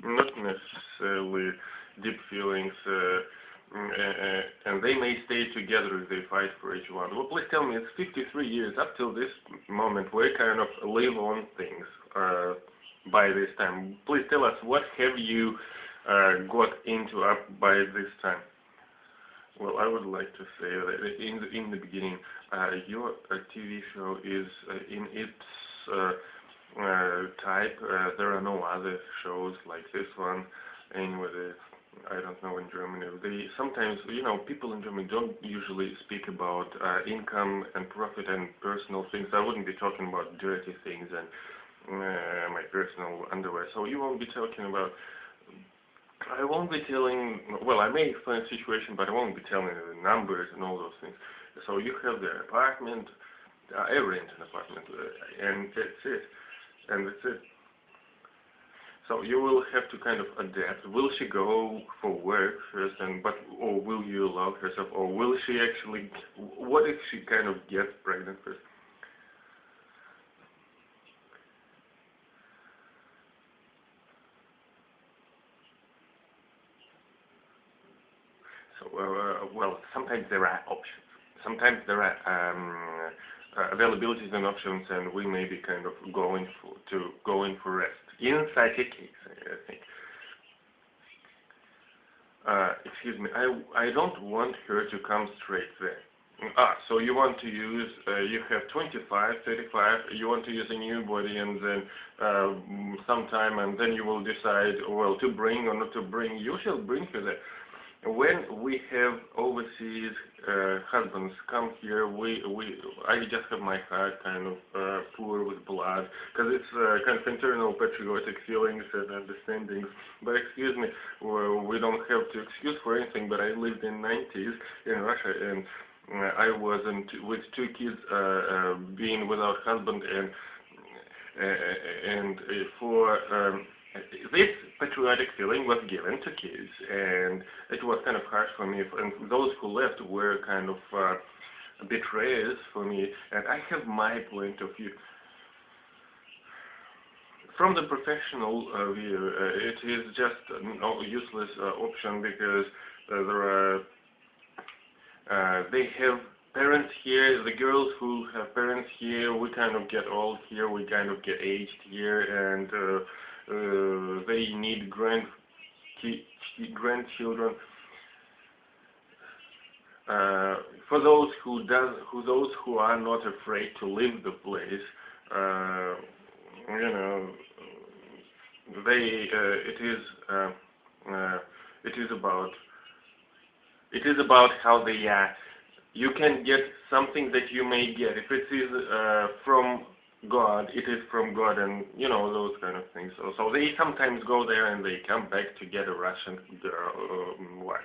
not necessarily deep feelings, and they may stay together if they fight for each one. Well, please tell me, it's 53 years up till this moment. We kind of live on things by this time. Please tell us, what have you got into up by this time? Well, I would like to say that in the beginning, your TV show is in its type. There are no other shows like this one. Anyway, I don't know in Germany. They sometimes, people in Germany don't usually speak about income and profit and personal things. I wouldn't be talking about dirty things and my personal underwear. So you won't be talking about. I won't be telling. Well, I may explain the situation, but I won't be telling the numbers and all those things. So you have the apartment. I rent an apartment, and that's it. And that's it. So you will have to kind of adapt. Will she go for work first, or will you allow herself, or will she actually? What if she kind of gets pregnant first? So well, sometimes there are options. Sometimes there are availabilities and options, and we may be kind of going for rest. In such a case, I think. Excuse me, I don't want her to come straight there. So you want to use, you have 25, 35, you want to use a new body, and then sometime, and then you will decide, well, to bring or not to bring. You shall bring her there. When we have overseas husbands come here, I just have my heart kind of full with blood, because it's kind of internal patriotic feelings and understandings. But excuse me, we don't have to excuse for anything, but I lived in 90s in Russia, and I wasn't with two kids being without husband, and for this patriotic feeling was given to kids, and it was kind of harsh for me, and those who left were kind of betrayers for me, and I have my point of view. From the professional view, it is just a useless option, because they have parents here. The girls who have parents here, we kind of get old here, we kind of get aged here, and they need grandchildren. For those who are not afraid to leave the place, it is about how they are. You can get something that you may get. If it is from God, it is from God, and those kind of things. So they sometimes go there and they come back to get a Russian wife.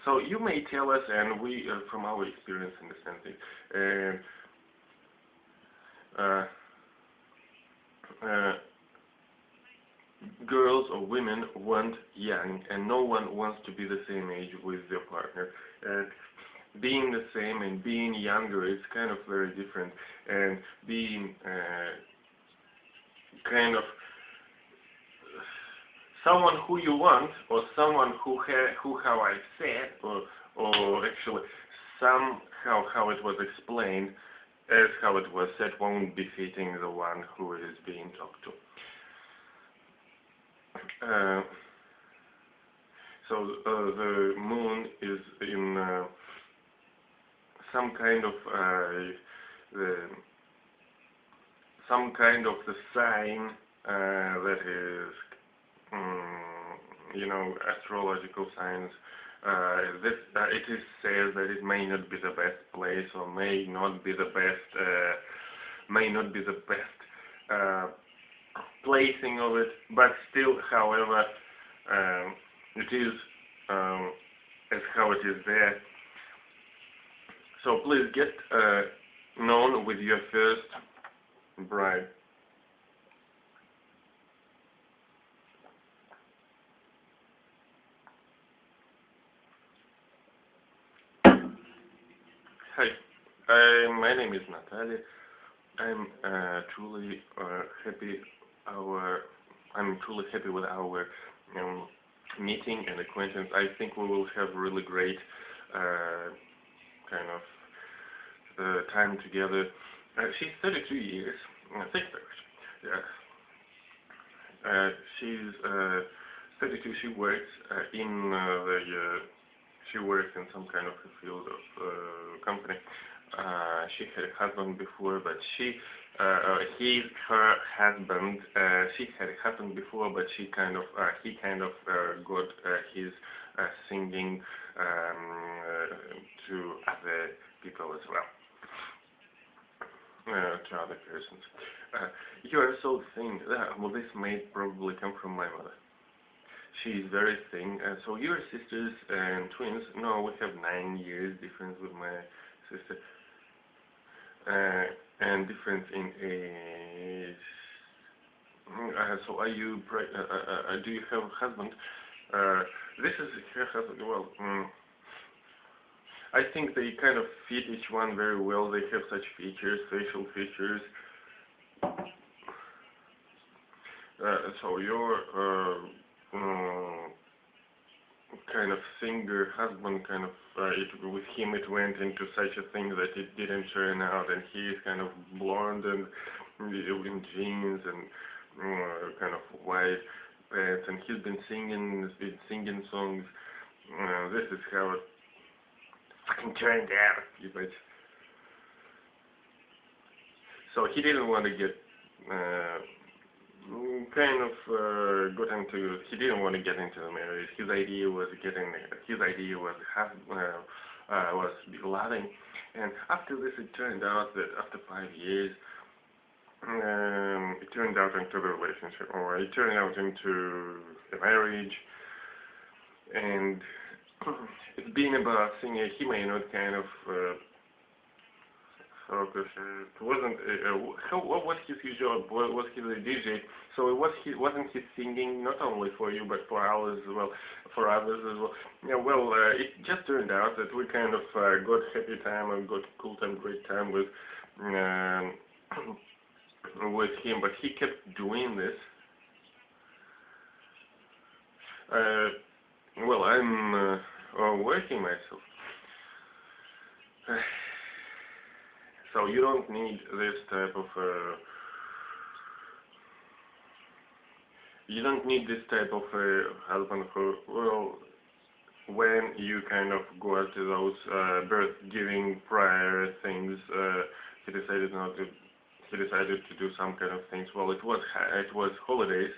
So you may tell us, and we, from our experience, understand it. Girls or women want young, and no one wants to be the same age with their partner. Being the same and being younger is kind of very different, and being kind of someone who you want, or someone who how I said, or actually somehow how it was explained as how it was said, won't be fitting the one who is being talked to. So the moon is in some kind of the sign that is, astrological signs. It is says that it may not be the best place, or may not be the best placing of it, but still, however, it is as how it is there. So please get known with your first bride. Hi, my name is Natalia. I'm truly happy our I'm truly happy with our meeting and acquaintance. I think we will have really great kind of time together. She's 32 years. Thank you very much. She's 32. She works she works in some kind of a field of company. She had a husband before, but he's her husband. She had a husband before, but he kind of got his singing to other people as well, to other persons. You are so thin. Well, this may probably come from my mother. She's very thin. So you're sisters and twins? No, we have 9 years difference with my sister. And difference in age. So are you do you have a husband? This is her husband. Well, I think they kind of fit each one very well. They have such features, facial features. So your kind of singer husband, kind of with him it went into such a thing that it didn't turn out, and he is kind of blonde and in jeans and kind of white pants, and he's been singing songs. This is how it fucking turned out, but so he didn't want to get he didn't want to get into the marriage. His idea was be loving, and after this it turned out that after 5 years it turned out into the relationship, or it turned out into a marriage, and it's been about singing. He may not kind of focus. It wasn't. What was his job? Was he the DJ? So wasn't he singing not only for you but for others as well? For others as well. Yeah. Well, it just turned out that we kind of got happy time and got cool time, great time with him. But he kept doing this. Well, I'm working myself. So you don't need this type of husband who, well, when you kind of go to those birth-giving prior things, he decided to do some kind of things. Well, it was holidays,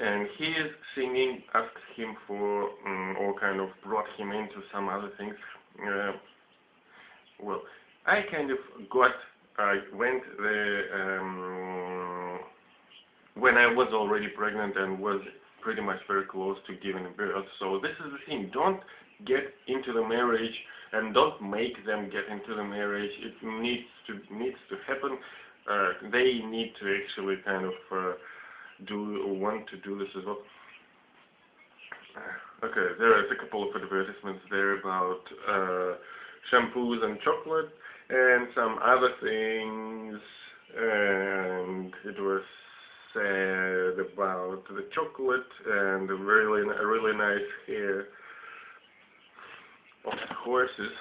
and his singing asked him for, or kind of brought him into some other things. Well, I kind of went there when I was already pregnant and was pretty much very close to giving birth. So this is the thing: don't get into the marriage and don't make them get into the marriage. It needs to happen. They need to actually kind of want to do this as well. Okay, there is a couple of advertisements there about shampoos and chocolate and some other things, and it was said about the chocolate and the really nice hair of the horses.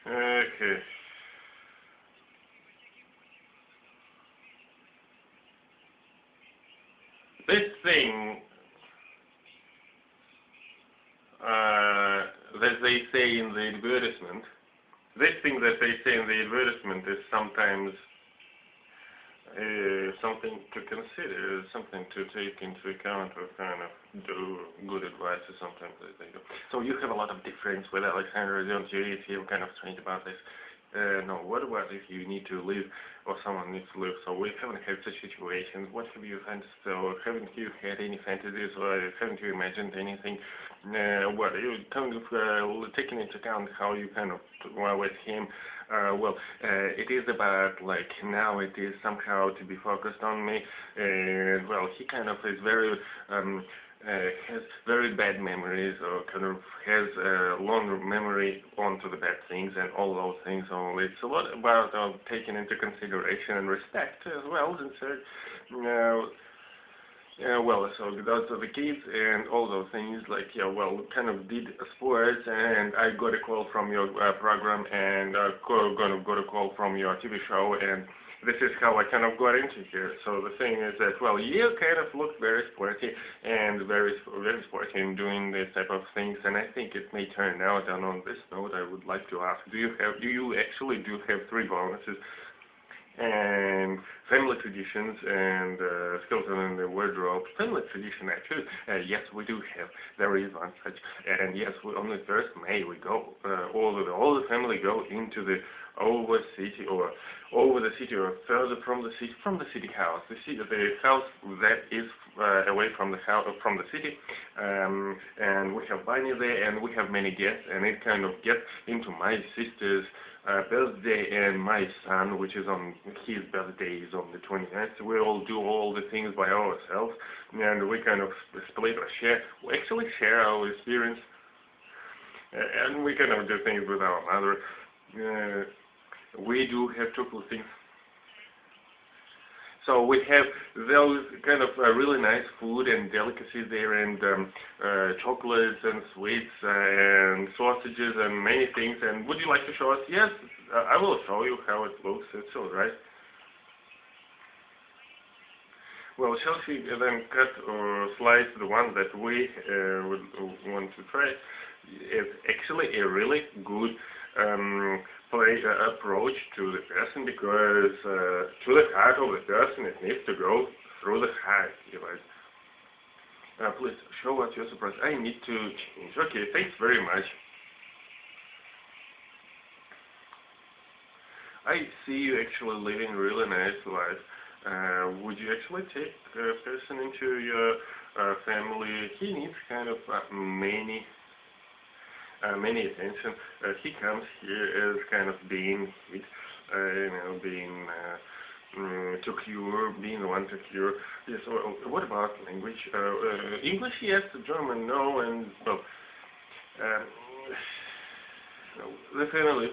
Okay. This thing that they say in the advertisement, this thing that they say in the advertisement is sometimes something to consider, something to take into account, or kind of do good advice or something that they do. So you have a lot of difference with Alexander, don't you? You feel kind of strange about this. No, what about if you need to live or someone needs to live? So we haven't had such situations. What have you fantasized, or haven't you had any fantasies, or haven't you imagined anything? What are you kind of taking into account how you kind of were with him? Well, it is about, like, now it is somehow to be focused on me, and well, he kind of is very has very bad memories, or kind of has a long memory onto the bad things and all those things. So it's a lot about taking into consideration and respect as well. And so, well, so those are the kids and all those things, like, yeah, well, kind of did sports, and I got a call from your program, and got a call from your TV show, and this is how I kind of got into here. So the thing is that, well, you kind of look very sporty and very sporty in doing this type of things, and I think it may turn out. And on this note, I would like to ask: do you actually have 3 bonuses and family traditions and skeleton in the wardrobe? Family tradition, actually, yes, we do have. There is one such, and yes, on the 1st May we go. All the family go into the over the city, or further from the city house. The house that is away from the city, and we have bunny there, and we have many guests, and it kind of gets into my sister's birthday, and my son, which is on his birthday, is on the 29th. We all do all the things by ourselves, and we kind of split or we actually share our experience, and we kind of do things with our mother. We do have chocolate things. So we have those kind of really nice food and delicacies there, and chocolates and sweets and sausages and many things. And would you like to show us? Yes, I will show you how it looks. It's all right. Well, shall we then cut or slice the one that we would want to try? It's actually a really good approach to the person, because to the heart of the person, it needs to go through the heart. Please show us your surprise. I need to change. Okay, thanks very much. I see you actually living a really nice life. Would you actually take a person into your family? He needs kind of many attention. He comes here as kind of being hit, being to cure, being the one to cure. Yes. What about language? English, yes. German, no. And well, the family.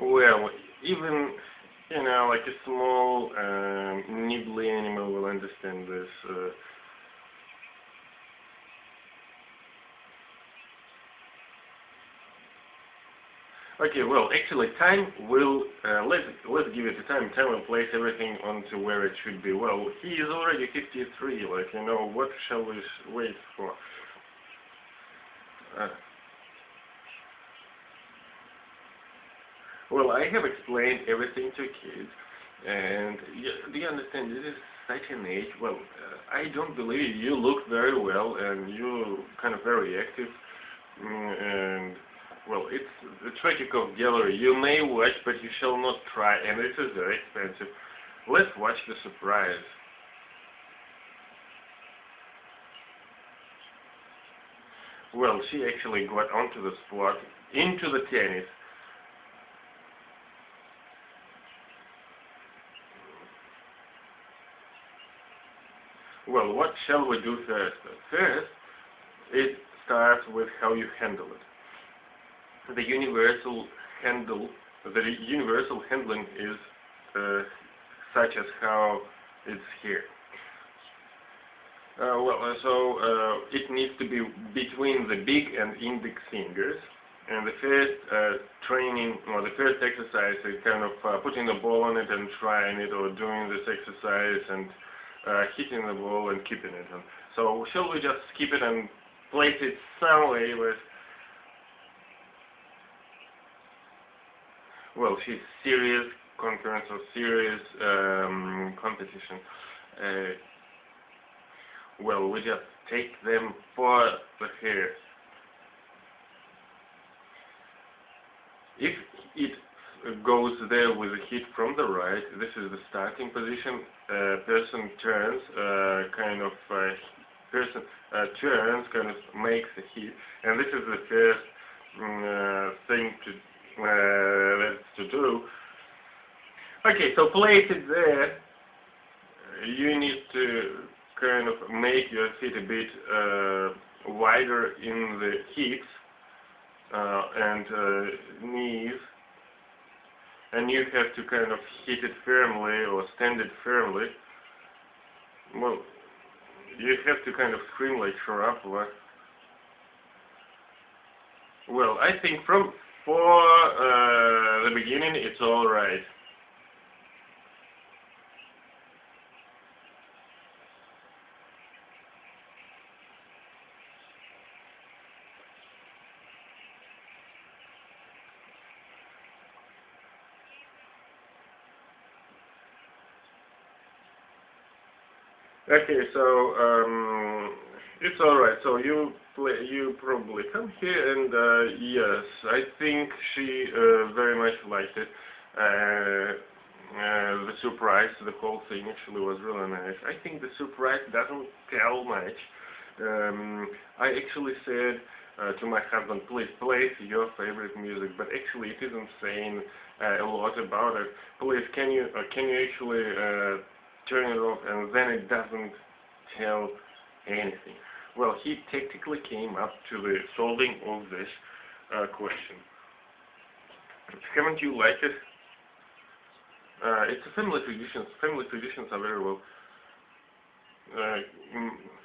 Well, even, like a small, nibbly animal will understand this. Okay, well, actually, time will, let's give it a time. Time will place everything onto where it should be. Well, he is already 53, what shall we wait for? Well, I have explained everything to kids, and do you understand, this is such an age. Well, I don't believe you look very well, and you kind of very active, and well, it's the tragic of gallery. You may watch, but you shall not try, and this is very expensive. Let's watch the surprise. Well, she actually got onto the spot, into the tennis. Well, what shall we do first? First, it starts with how you handle it. The universal handling is such as how it's here. So it needs to be between the big and index fingers. And the first training, or the first exercise is kind of putting the ball on it and trying it, or doing this exercise and hitting the ball and keeping it. And so shall we just skip it and place it some way with, well, she's serious conference or serious competition. Well, we just take them for the hair. If it goes there with a hit from the right, this is the starting position. Person turns, kind of makes a hit, and this is the first thing to do. Okay, so place it there. You need to kind of make your feet a bit wider in the hips and knees, and you have to kind of hit it firmly or stand it firmly. Well, you have to kind of scream like Sharapova. Well, I think for the beginning it's all right. Okay, so it's all right. So you probably come here, and yes, I think she very much liked it. The surprise, the whole thing actually was really nice. I think the surprise doesn't tell much. I actually said to my husband, please play your favorite music, but actually it isn't saying a lot about it. Please, can you actually turn it off, and then it doesn't tell anything. Well, he tactically came up to the solving of this question. Haven't you liked it? It's a family tradition. Family traditions are very well.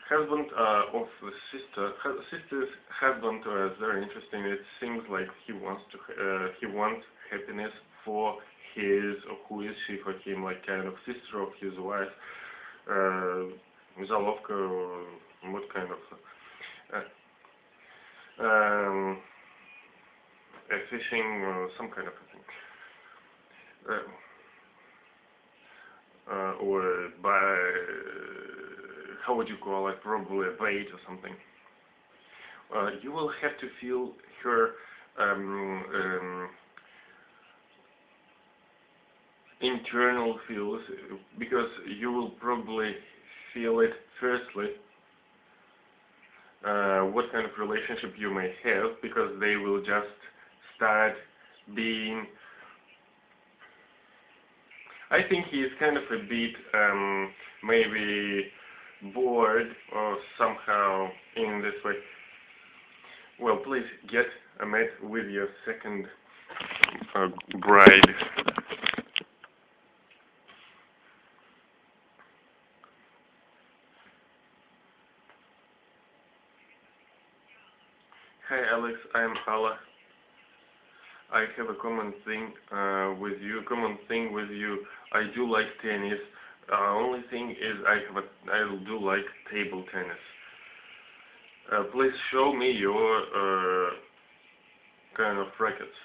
Husband of the sister's husband is very interesting. It seems like he wants happiness for his, or who is she for him, like kind of sister of his wife, Zalovka, or what kind of a fishing, or some kind of a thing, or by, how would you call it, probably a bait or something. You will have to feel her internal feels, because you will probably feel it firstly, what kind of relationship you may have, because they will just start being, I think he is kind of a bit maybe bored or somehow in this way. Well, please get a mat with your second bride. Hi Alex, I'm Alla. I have a common thing with you. I do like tennis. Only thing is I do like table tennis. Please show me your kind of rackets.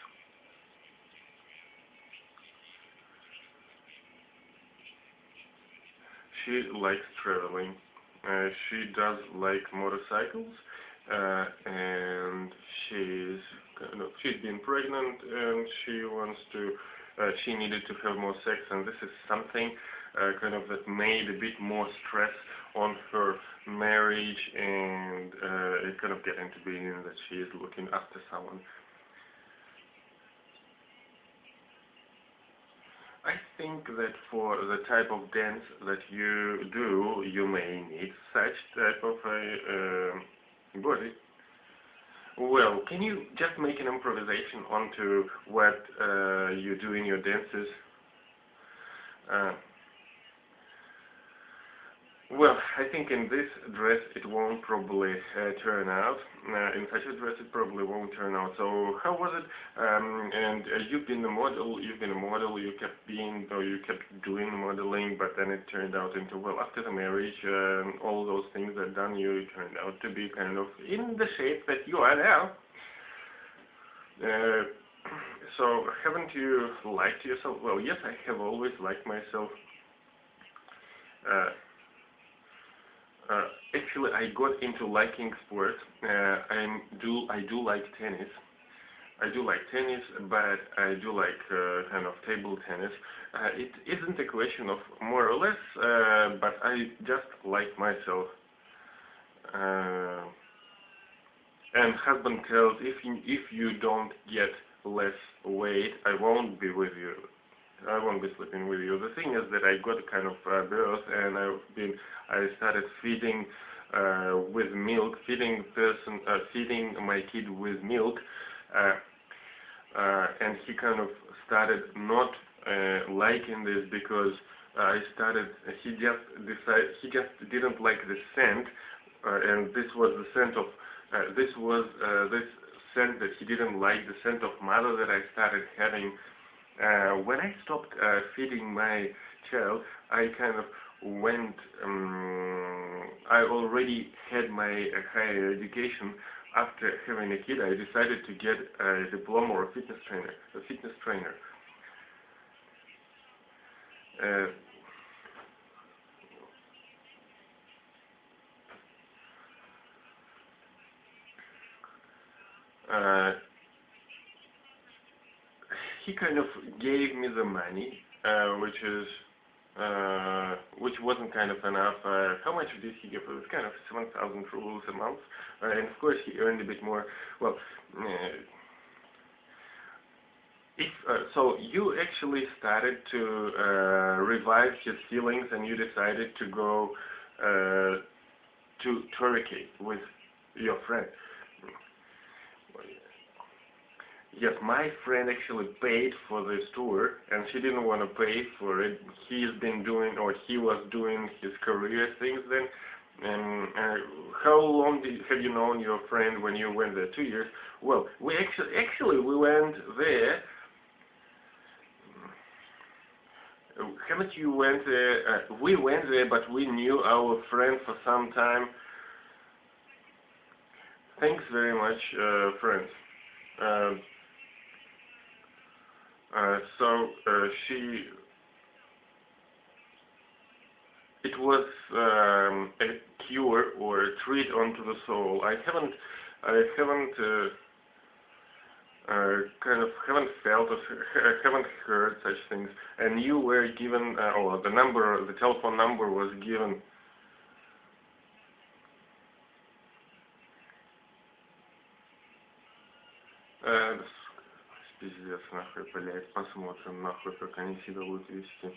She likes traveling. She does like motorcycles. And she's been pregnant, and she needed to have more sex, and this is something kind of that made a bit more stress on her marriage, and it kind of get into being that she is looking after someone. I think that for the type of dance that you do, you may need such type of a body. Well, can you just make an improvisation onto what you do in your dances? Well, I think in this dress it won't probably turn out. In such a dress it probably won't turn out. So how was it? And you've been a model. You've been a model. You kept being, or you kept doing modeling, but then it turned out into, well, after the marriage, all those things that done you turned out to be kind of in the shape that you are now. So haven't you liked yourself? Well, yes, I have always liked myself. Actually, I got into liking sports. I do like tennis. I do like tennis, but I do like kind of table tennis. It isn't a question of more or less, but I just like myself. And husband tells, if you don't get less weight, I won't be with you. I won't be sleeping with you. The thing is that I got kind of birth, and I started feeding with milk, feeding my kid with milk, and he kind of started not liking this because he just didn't like the scent, and this was the scent of this scent that he didn't like, the scent of mother that I started having. When I stopped feeding my child, I kind of went, I already had my higher education. After having a kid, I decided to get a diploma or a fitness trainer. He kind of gave me the money, which wasn't kind of enough. How much did he give? It was kind of 7,000 rubles a month, and of course he earned a bit more. Well, so you actually started to revive his feelings, and you decided to go to Turkey with your friend. Yes, my friend actually paid for this tour, and she didn't want to pay for it. He was doing his career things then. And how long have you known your friend when you went there? 2 years. Well, we went there. Haven't you went there? We went there, but we knew our friend for some time. Thanks very much, friends. It was a cure or a treat onto the soul. I haven't felt or haven't heard such things. And you were given, the telephone number was given. Пиздец, нахуй, блять, посмотрим, нахуй, как они себя будут вести.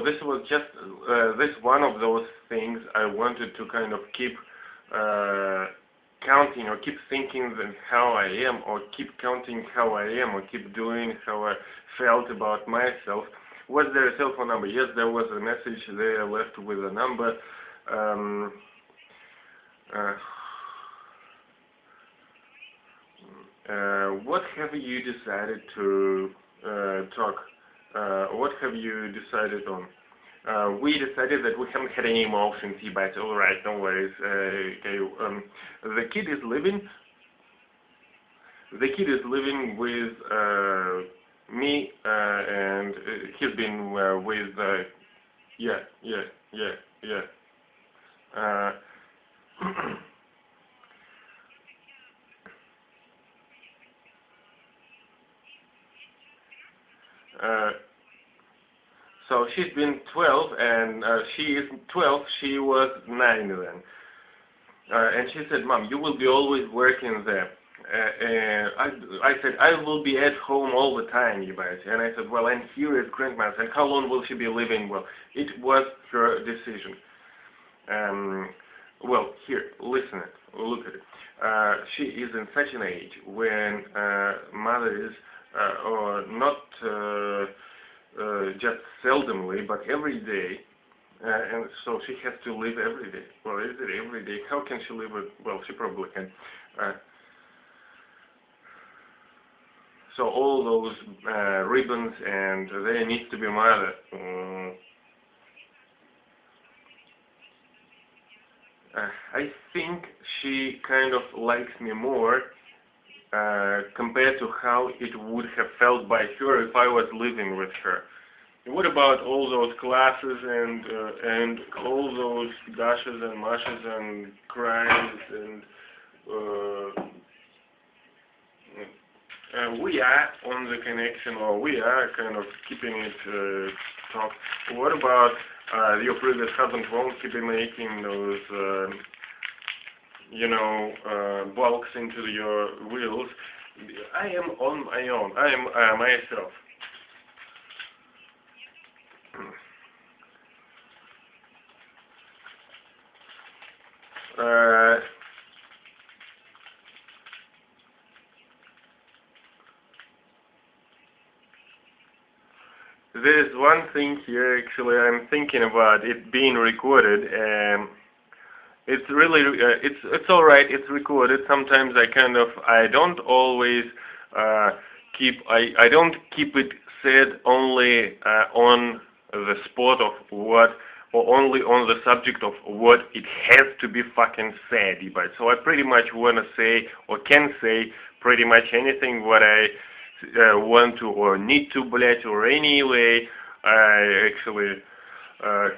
This was just this one of those things I wanted to kind of keep counting, or keep thinking that how I am, or keep counting how I am, or keep doing how I felt about myself. Was there a cell phone number? Yes, there was a message there left with a number. What have you decided to talk? What have you decided on? We decided that we haven't had any emotions, but all right, no worries. The kid is living with me, and he's been with so she's been 12, and she is 12. She was 9 then, and she said, "Mom, you will be always working there." I said, "I will be at home all the time, you guys." And I said, "Well, and here is grandma's, and how long will she be living?" Well, it was her decision. well, here, listen, look at it. She is in such an age when mothers are not just seldomly, but every day, and so she has to live every day. Well, is it every day? How can she live it? Well, she probably can. So all those ribbons, and there needs to be mother. I think she kind of likes me more compared to how it would have felt by her if I was living with her. What about all those classes and all those dashes and mashes and cries and we are on the connection, or we are kind of keeping it top. What about your previous husband won't keep making those, bulks into your wheels? I am on my own. I am myself. There is one thing here, actually, I'm thinking about it being recorded. It's really, it's all right. It's recorded. Sometimes I don't always I don't keep it said only on the spot of what, or only on the subject of what it has to be fucking said. But so I pretty much want to say, or can say, pretty much anything what I want to or need to, блять, or anyway I actually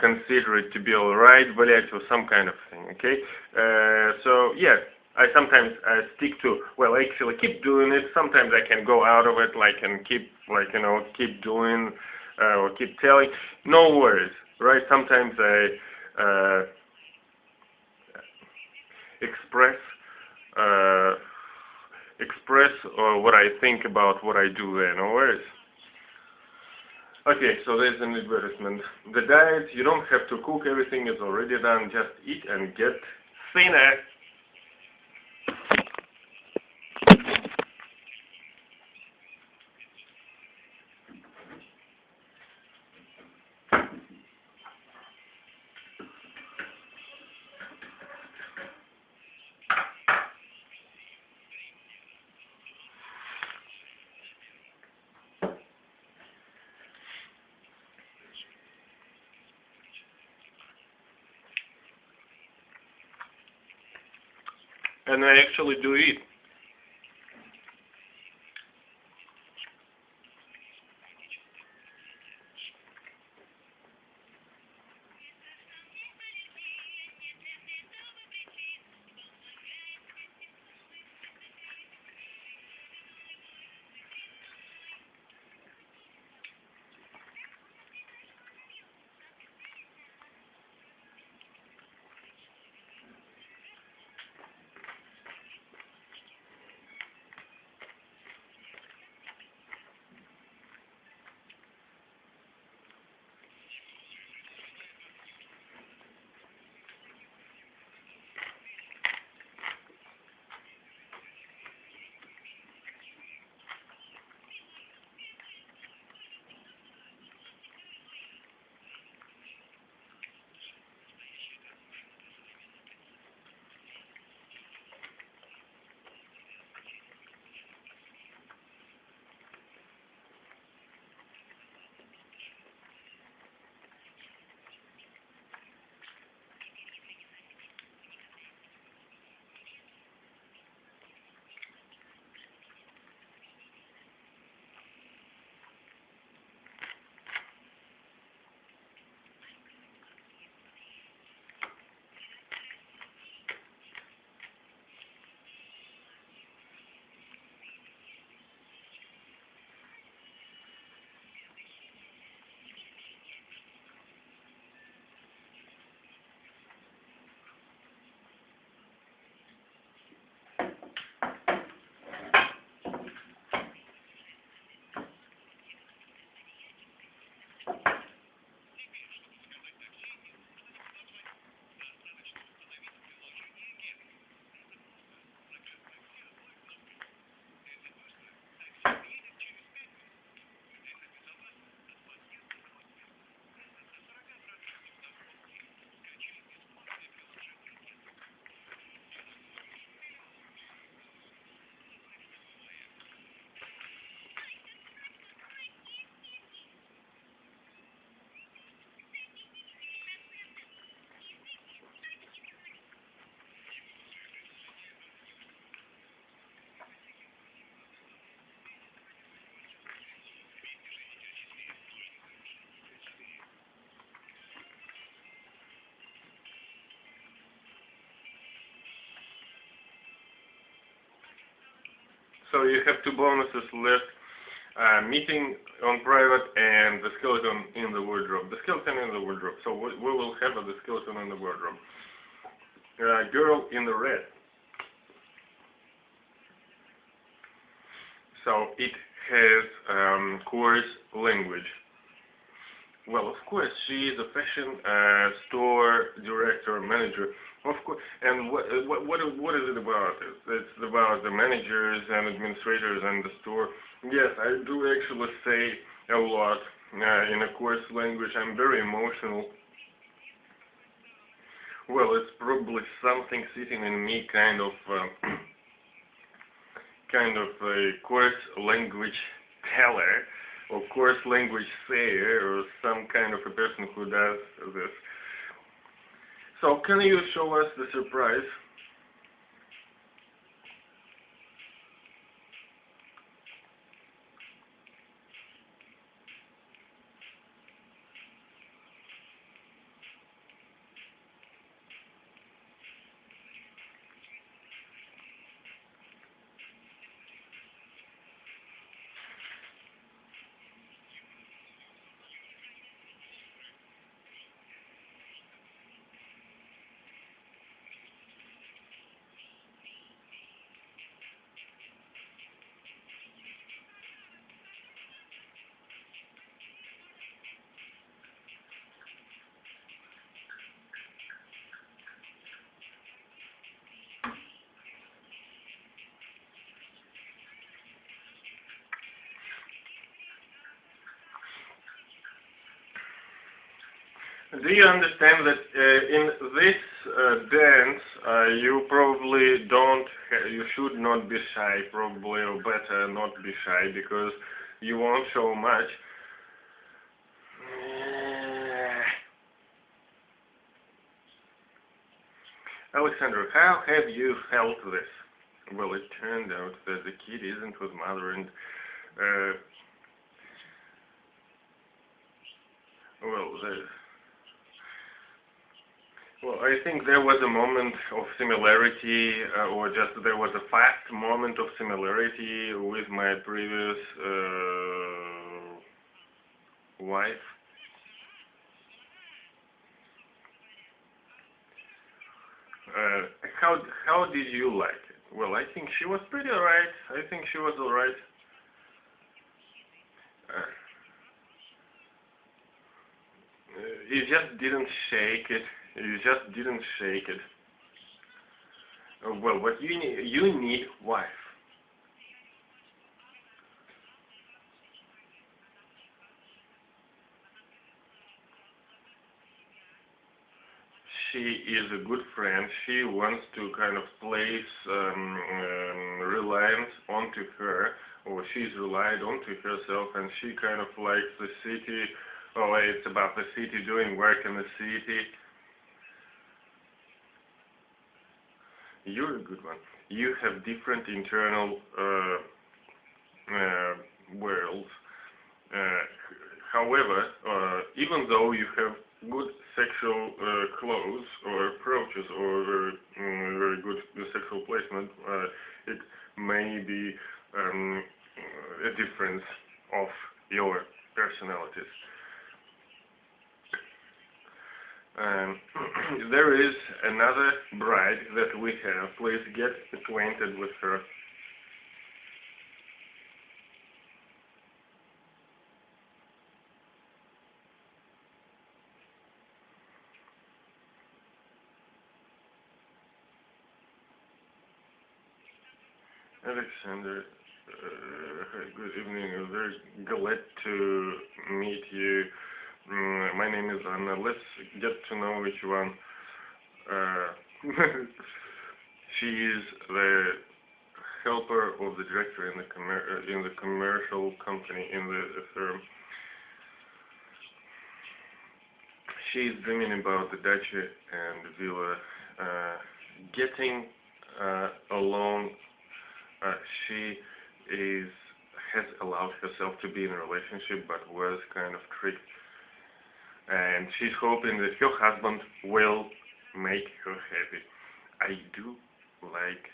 consider it to be alright, блять, or some kind of thing, okay? So yeah, I sometimes stick to, well, actually keep doing it. Sometimes I can go out of it, like, and keep, like, keep doing or keep telling. No worries, right? Sometimes I express what I think about what I do there. No worries. Okay, so there's an advertisement. The diet, you don't have to cook, everything is already done, just eat and get thinner. And I actually do eat. So you have two bonuses left. Meeting on private and the skeleton in the wardrobe. The skeleton in the wardrobe. So we will have the skeleton in the wardrobe. Girl in the red. So it has coarse language. Well, of course, she is a fashion store director, manager. Of course, and what is it about? It's about the managers and administrators and the store. Yes, I do actually say a lot in a coarse language. I'm very emotional. Well, it's probably something sitting in me, kind of a coarse language teller, or coarse language sayer, or some kind of a person who does this. So, can you show us the surprise? Do you understand that in this dance you probably you should not be shy, probably, or better not be shy, because you won't show much. Alexander, how have you felt this? Well, it turned out that the kid isn't with mother, and well, I think there was a moment of similarity, or just there was a fast moment of similarity with my previous wife. How did you like it? Well, I think she was pretty alright. I think she was alright. You just didn't shake it. You just didn't shake it. Well, what you need wife. She is a good friend. She wants to kind of place reliance onto her, or she's relied onto herself, and she kind of likes the city. Oh, it's about the city, doing work in the city. You're a good one. You have different internal worlds. However, even though you have good sexual clothes or approaches, or very good sexual placement, it may be a difference of your personalities. There is another bride that we have. Please get acquainted with her. Alexander, good evening. I'm very glad to meet you. My name is Anna. Let's get to know each one. She is the helper of the director in the commercial company, in the firm. She is dreaming about the dacha and the villa. Getting alone. She has allowed herself to be in a relationship, but was kind of tricked. And she's hoping that her husband will make her happy. I do like.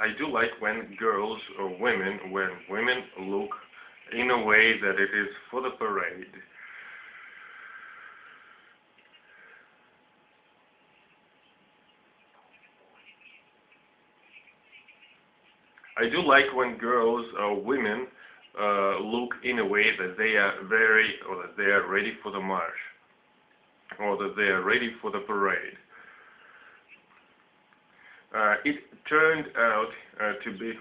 I do like when girls or when women look in a way that it is for the parade. I do like when girls or women look in a way that they are or that they are ready for the march, or that they are ready for the parade. It turned out to be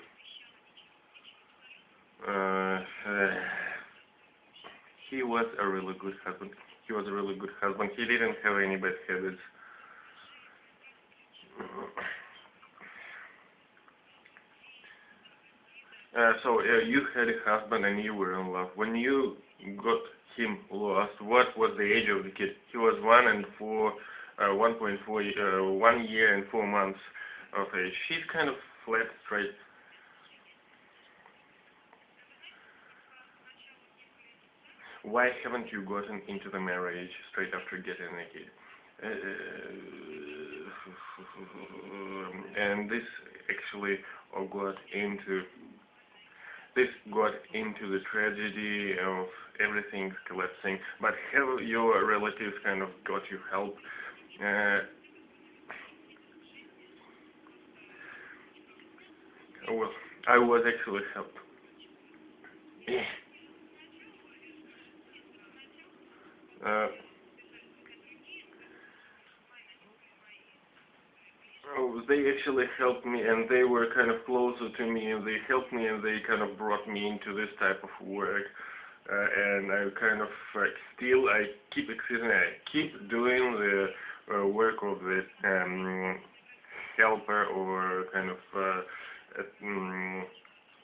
he was a really good husband. He was a really good husband. He didn't have any bad habits. So you had a husband and you were in love. When you got him lost, what was the age of the kid? He was 1 year and 4 months of age. She's kind of flat, straight. Why haven't you gotten into the marriage straight after getting a kid? And this actually got into the tragedy of everything collapsing. But have your relatives kind of got you help? Well, I was actually helped. They actually helped me, and they were kind of closer to me, and they helped me, and they kind of brought me into this type of work. And I kind of still, I keep doing the work of the helper or kind of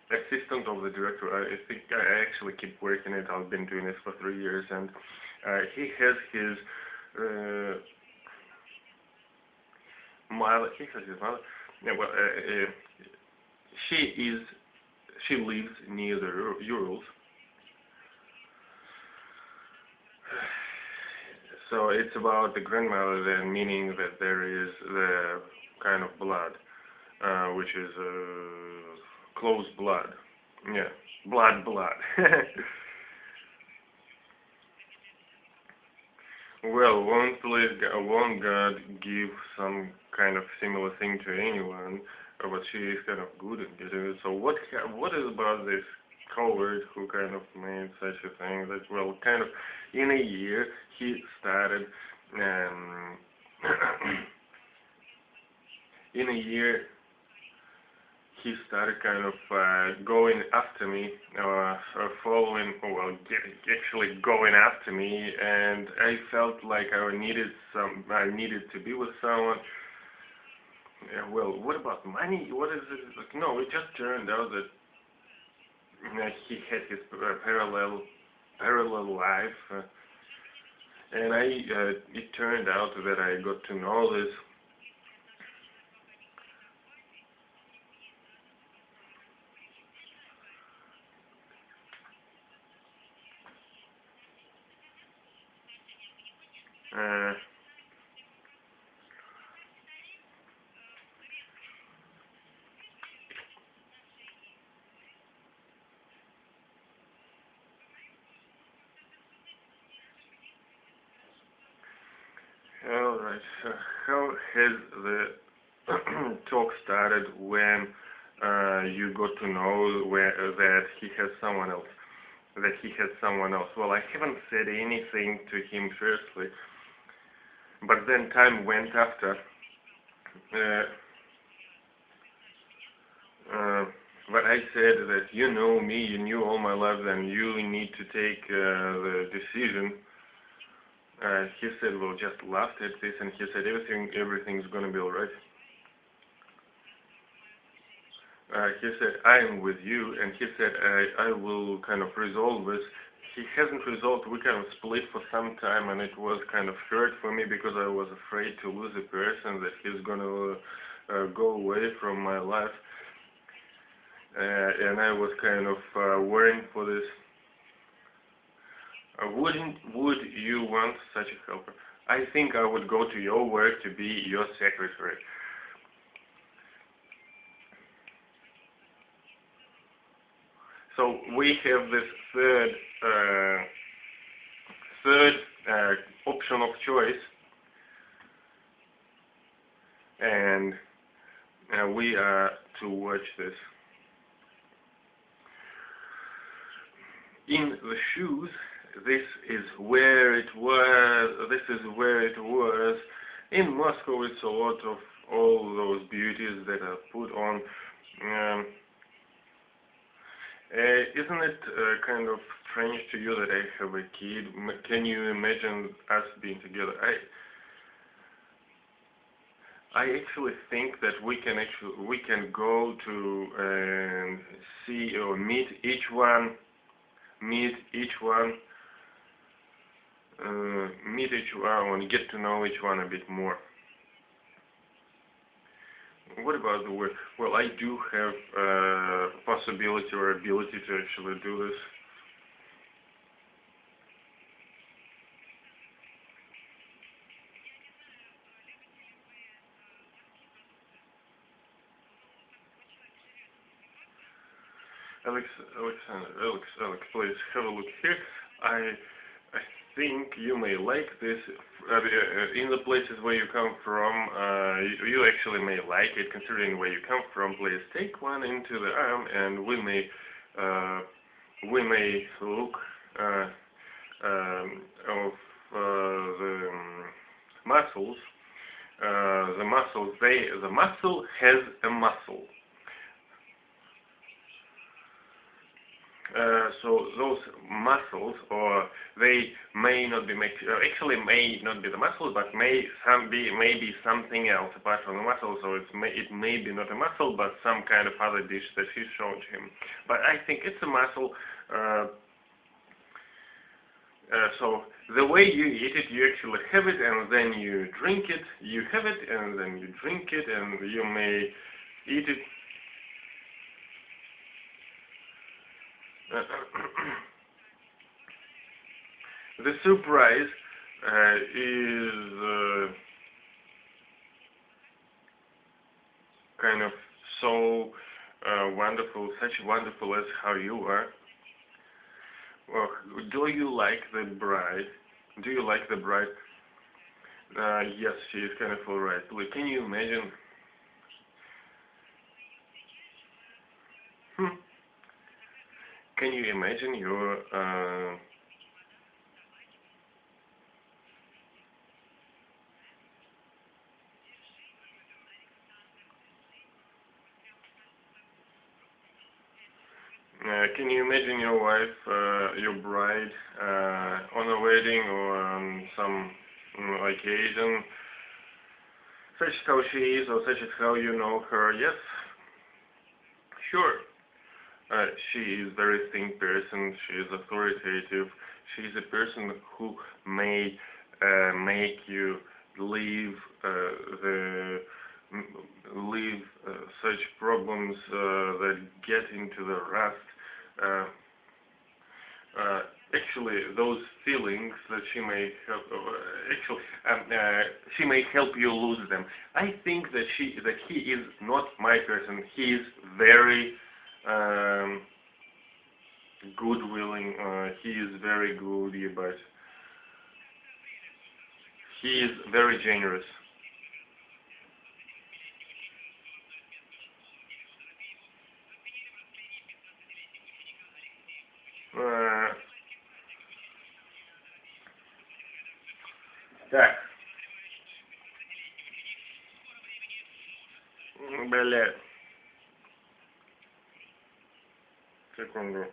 assistant of the director. I think I actually keep working it. I've been doing this for 3 years, and he has his mother. He has his mother. Yeah, well, she lives near the Urals. So it's about the grandmother then, meaning that there is the kind of blood, which is close blood. Yeah, blood. Well, won't God give some kind of similar thing to anyone? But she is kind of good at getting it. So what is about this coward who kind of made such a thing that, well, kind of in a year he started in a year he started kind of going after me, actually going after me, and I felt like I needed to be with someone. Well, what about money? What is it? Like, no, it just turned out that he had his parallel life, and it turned out that I got to know this. All right. How has the talk started when you got to know that he has someone else? Well, I haven't said anything to him firstly, but then time went after. But I said that you know me, you knew all my life, and you need to take the decision. He said, well, just laughed at this, and he said, everything's gonna be alright. He said, I am with you, and he said, I will kind of resolve this. He hasn't resolved. We kind of split for some time, and it was kind of hurt for me because I was afraid to lose a person, that he's gonna go away from my life, and I was kind of worrying for this. Would you want such a helper? I think I would go to your work to be your secretary. So we have this third option of choice, and we are to watch this. In the shoes, this is where it was. This is where it was. In Moscow, it's a lot of all those beauties that are put on. Isn't it kind of strange to you that I have a kid? Can you imagine us being together? I actually think that we can go to and see or meet each one, and get to know each one a bit more. What about the work? Well, I do have possibility or ability to actually do this. Alex, please have a look here. I think you may like this. In the places where you come from, you actually may like it. Considering where you come from, please take one into the arm, and we may look of the muscles. The muscle has a muscle. So those muscles, or they may not be actually may not be the muscle, but may be something else apart from the muscle. So it may be not a muscle, but some kind of other dish that he showed him. But I think it's a muscle. So the way you eat it, you actually have it, and then you drink it. You have it, and then you drink it, and you may eat it. The surprise is kind of so wonderful, such wonderful as how you are. Well, do you like the bride? Do you like the bride? Yes, she is kind of alright. Can you imagine? Can you imagine your can you imagine your wife, your bride, on a wedding or on some occasion, such as how she is, or such as how you know her? Yes, sure. She is a very thin person. She is authoritative. She is a person who may make you leave such problems that get into the rust. Actually, those feelings that she may help. She may help you lose them. I think that he is not my person. He is very good-willing. He is very good, but he is very generous. Так. Блядь. Секунду.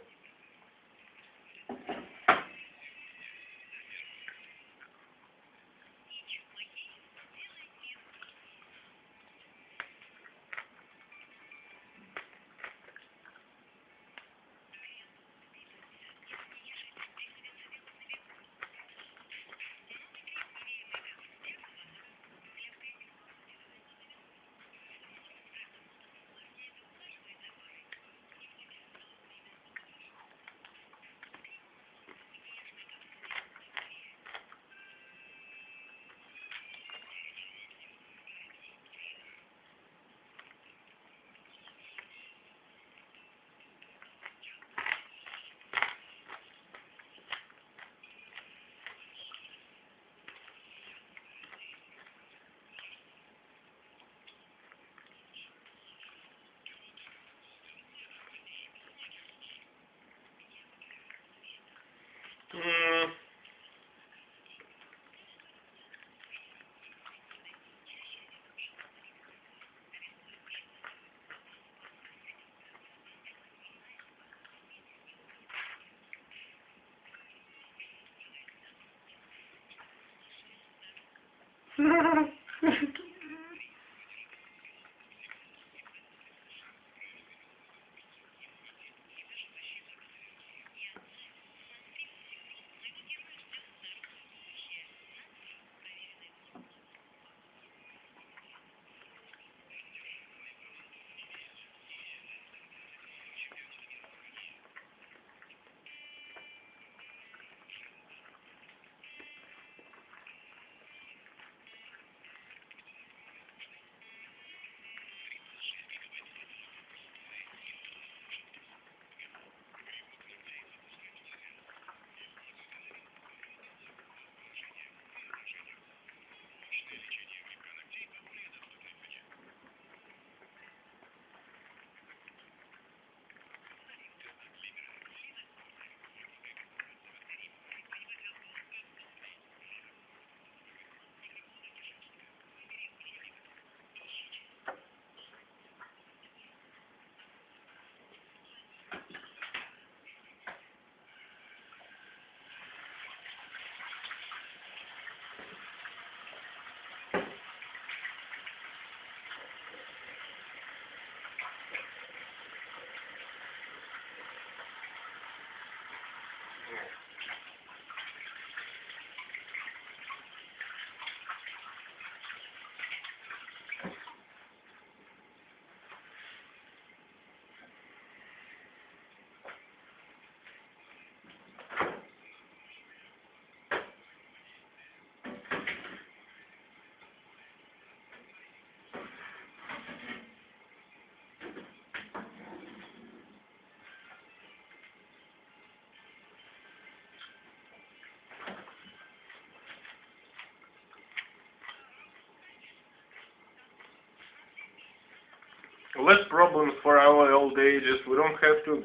Less problems for our old ages. We don't have to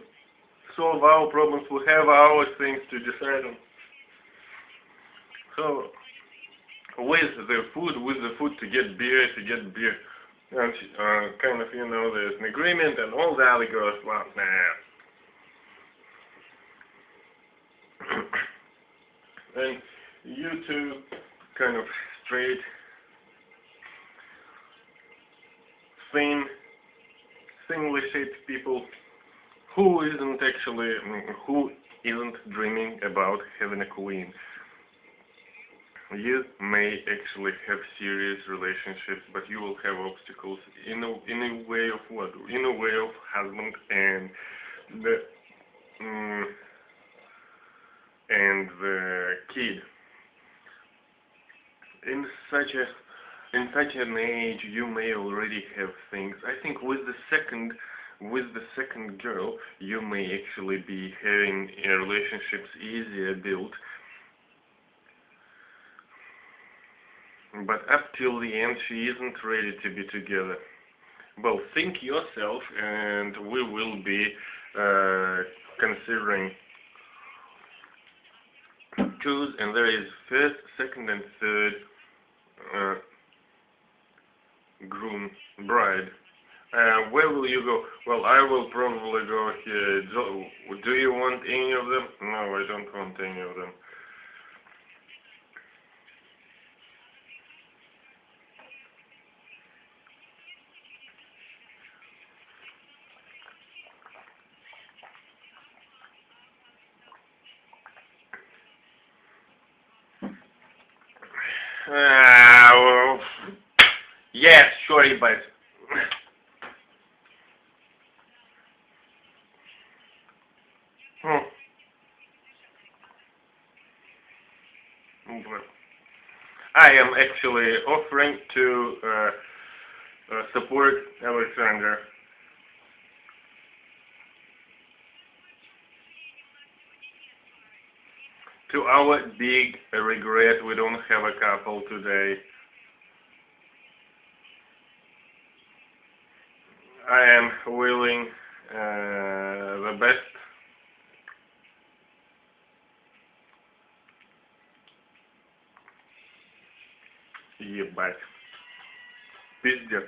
solve our problems. We have our things to decide on. So, with the food to get beer, and kind of, there's an agreement, and all the other girls, well, nah. And you two, kind of straight, thinly shaped people who isn't dreaming about having a queen. You may actually have serious relationships, but you will have obstacles in a way of what? In a way of husband and the kid. In such an age, you may already have things. I think with the second girl, you may actually be having relationships easier built. But up till the end, she isn't ready to be together. Well, think yourself, and we will be considering choose, and there is first, second, and third bride. Where will you go? Well, I will probably go here. Do you want any of them? No, I don't want any of them. Well, yes, sure, but I am actually offering to support Alexander. To our big regret, we don't have a couple today. I am willing the best. Ебать. Пиздец.